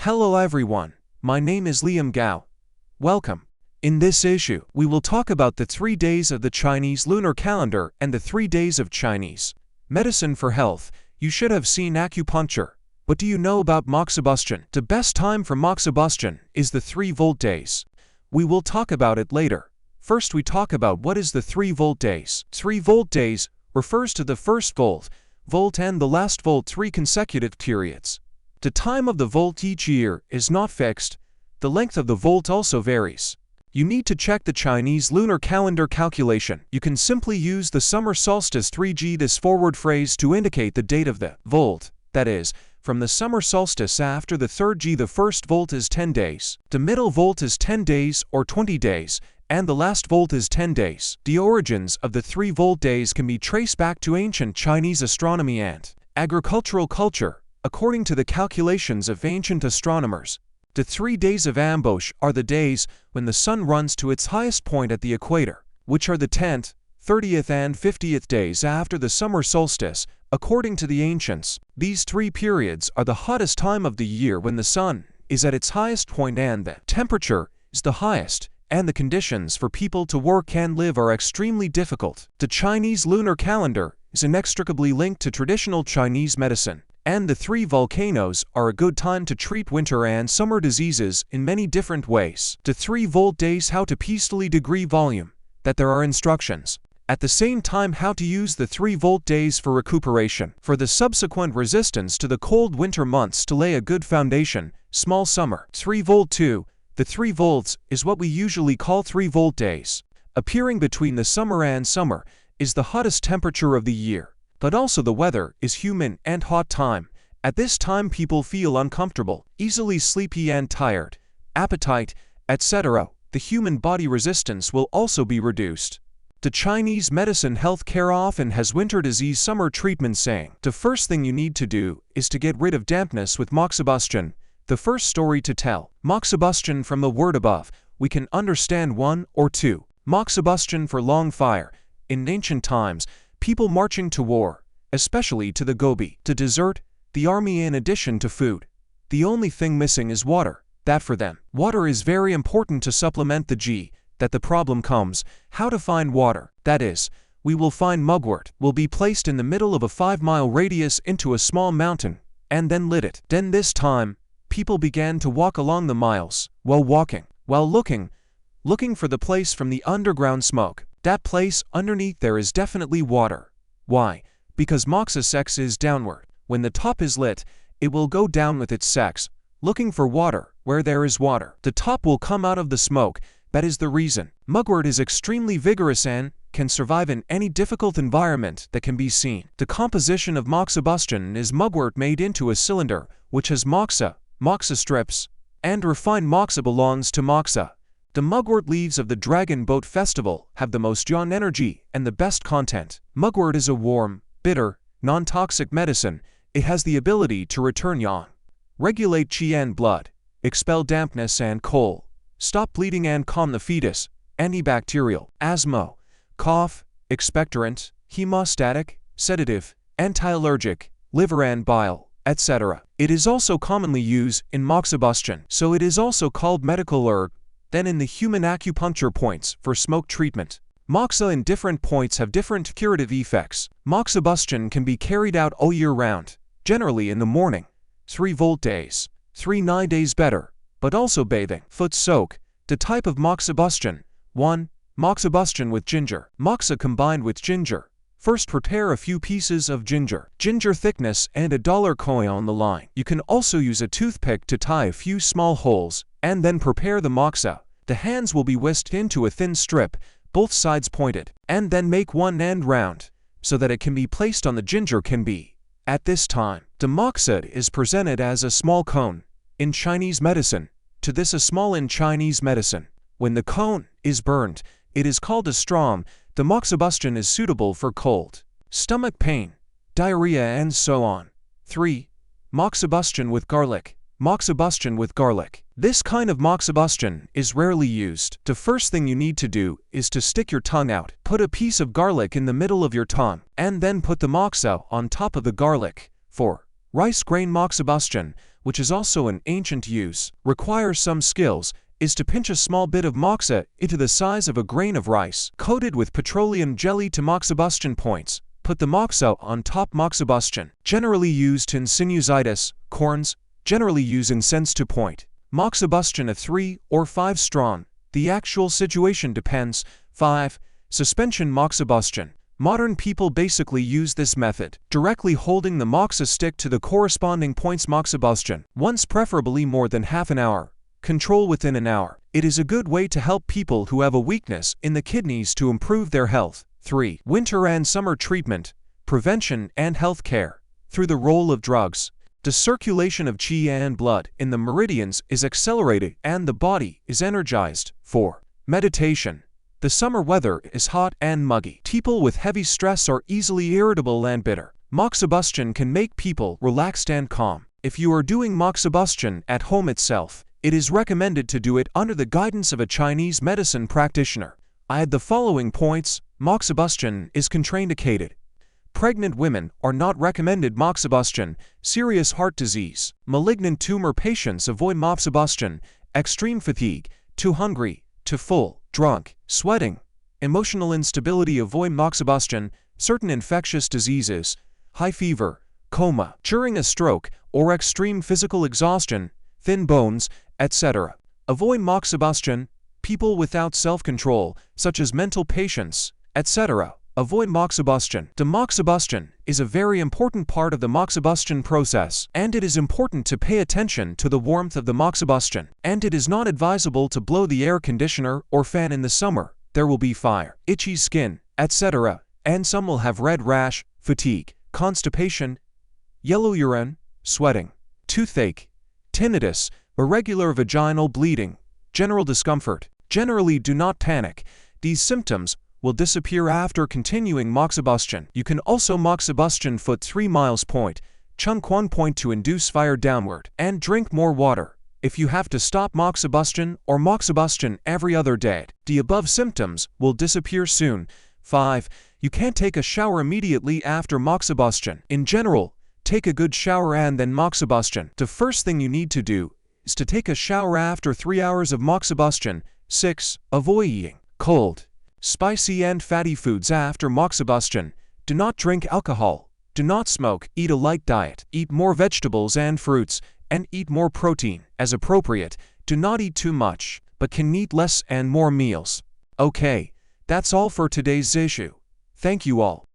Hello everyone, my name is Liam Gao. Welcome. In this issue, we will talk about the 3 days of the Chinese lunar calendar and the 3 days of Chinese medicine for health. You should have seen acupuncture. What do you know about Moxibustion? The best time for Moxibustion is the 3-volt days. We will talk about it later. First we talk about what is the 3-volt days. 3-volt days refers to the first volt and the last volt 3 consecutive periods. The time of the volt each year is not fixed. The length of the volt also varies. You need to check the Chinese lunar calendar calculation. You can simply use the summer solstice 3G, this forward phrase, to indicate the date of the volt. That is, from the summer solstice after the 3rd G, the first volt is 10 days, the middle volt is 10 days or 20 days, and the last volt is 10 days. The origins of the 3-volt days can be traced back to ancient Chinese astronomy and agricultural culture. According to the calculations of ancient astronomers, the 3 days of ambush are the days when the sun runs to its highest point at the equator, which are the 10th, 30th and 50th days after the summer solstice. According to the ancients, these 3 periods are the hottest time of the year when the sun is at its highest point and the temperature is the highest, and the conditions for people to work and live are extremely difficult. The Chinese lunar calendar is inextricably linked to traditional Chinese medicine, and the 3 volcanoes are a good time to treat winter and summer diseases in many different ways. The 3-volt days, how to peacefully degree volume, that there are instructions. At the same time, how to use the 3-volt days for recuperation, for the subsequent resistance to the cold winter months to lay a good foundation. Small summer. 3-volt 2. The 3 volts is what we usually call 3-volt days. Appearing between the summer and summer is the hottest temperature of the year. But also the weather is humid and hot time. At this time people feel uncomfortable, easily sleepy and tired, appetite, etc. The human body resistance will also be reduced. The Chinese medicine healthcare often has winter disease summer treatment, saying the first thing you need to do is to get rid of dampness with Moxibustion. The first story to tell. Moxibustion, from the word above, we can understand 1 or 2. Moxibustion for long fire. In ancient times, people marching to war, especially to the Gobi, to desert the army in addition to food. The only thing missing is water. That for them, water is very important to supplement the G. That the problem comes, how to find water. That is, we will find mugwort, will be placed in the middle of a 5-mile radius into a small mountain, and then lit it. Then this time, people began to walk along the miles, while walking, while looking for the place from the underground smoke. That place underneath there is definitely water. Why? Because Moxa sex is downward. When the top is lit, it will go down with its sex, looking for water. Where there is water, the top will come out of the smoke. That is the reason. Mugwort is extremely vigorous and can survive in any difficult environment that can be seen. The composition of Moxibustion is mugwort made into a cylinder, which has moxa strips, and refined moxa belongs to moxa. The mugwort leaves of the Dragon Boat Festival have the most yang energy and the best content. Mugwort is a warm, bitter, non-toxic medicine. It has the ability to return yang, regulate qi and blood, expel dampness and cold, stop bleeding and calm the fetus, antibacterial, asthma, cough, expectorant, hemostatic, sedative, anti-allergic, liver and bile, etc. It is also commonly used in Moxibustion, so it is also called medical herb. Then in the human acupuncture points for smoke treatment. Moxa in different points have different curative effects. Moxibustion can be carried out all year round, generally in the morning. 3-volt days. 3-9 days better, but also bathing. Foot soak. The type of Moxibustion. 1. Moxibustion with ginger. Moxa combined with ginger. First prepare a few pieces of ginger. Ginger thickness and a $1 coin on the line. You can also use a toothpick to tie a few small holes, and then prepare the moxa. The hands will be whisked into a thin strip, both sides pointed, and then make one end round, so that it can be placed on the ginger can be. At this time, the moxa is presented as a small cone. In Chinese medicine, to this a small in Chinese medicine. When the cone is burned, it is called a strom. The Moxibustion is suitable for cold, stomach pain, diarrhea and so on. 3. Moxibustion with garlic. Moxibustion with garlic. This kind of Moxibustion is rarely used. The first thing you need to do is to stick your tongue out. Put a piece of garlic in the middle of your tongue, and then put the moxa on top of the garlic. 4. Rice grain Moxibustion. which is also an ancient use, requires some skills, is to pinch a small bit of moxa into the size of a grain of rice, coated with petroleum jelly to moxibustion points. Put the moxa on top moxibustion, generally used in sinusitis, corns, generally used in sense to point. Moxibustion of 3 or 5 strong. The actual situation depends. 5. Suspension moxibustion. Modern people basically use this method, directly holding the moxa stick to the corresponding points moxibustion, once preferably more than half an hour. Control within an hour. It is a good way to help people who have a weakness in the kidneys to improve their health. 3. Winter and summer treatment, prevention and health care. Through the role of drugs, the circulation of qi and blood in the meridians is accelerated and the body is energized. 4. Meditation. The summer weather is hot and muggy. People with heavy stress are easily irritable and bitter. Moxibustion can make people relaxed and calm. If you are doing moxibustion at home itself, it is recommended to do it under the guidance of a Chinese medicine practitioner. I add the following points. Moxibustion is contraindicated. Pregnant women are not recommended moxibustion. Serious heart disease, malignant tumor patients avoid moxibustion. Extreme fatigue, too hungry, too full, drunk, sweating, emotional instability avoid moxibustion. Certain infectious diseases, high fever, coma, during a stroke, or extreme physical exhaustion, thin bones, etc. Avoid moxibustion. People without self-control, such as mental patients, etc. Avoid moxibustion. The moxibustion is a very important part of the moxibustion process, and it is important to pay attention to the warmth of the moxibustion. And it is not advisable to blow the air conditioner or fan in the summer. There will be fire, itchy skin, etc. And some will have red rash, fatigue, constipation, yellow urine, sweating, toothache, tinnitus, irregular vaginal bleeding, general discomfort. Generally, do not panic. These symptoms will disappear after continuing moxibustion. You can also moxibustion foot 3 miles point, chung quan point to induce fire downward, and drink more water. If you have to stop moxibustion or moxibustion every other day, the above symptoms will disappear soon. 5. You can't take a shower immediately after moxibustion. In general, take a good shower and then moxibustion. The first thing you need to do is to take a shower after 3 hours of moxibustion. 6. Avoid eating cold, spicy and fatty foods after moxibustion. Do not drink alcohol. Do not smoke. Eat a light diet. Eat more vegetables and fruits, and eat more protein, as appropriate. Do not eat too much, but can eat less and more meals. Okay, that's all for today's issue. Thank you all.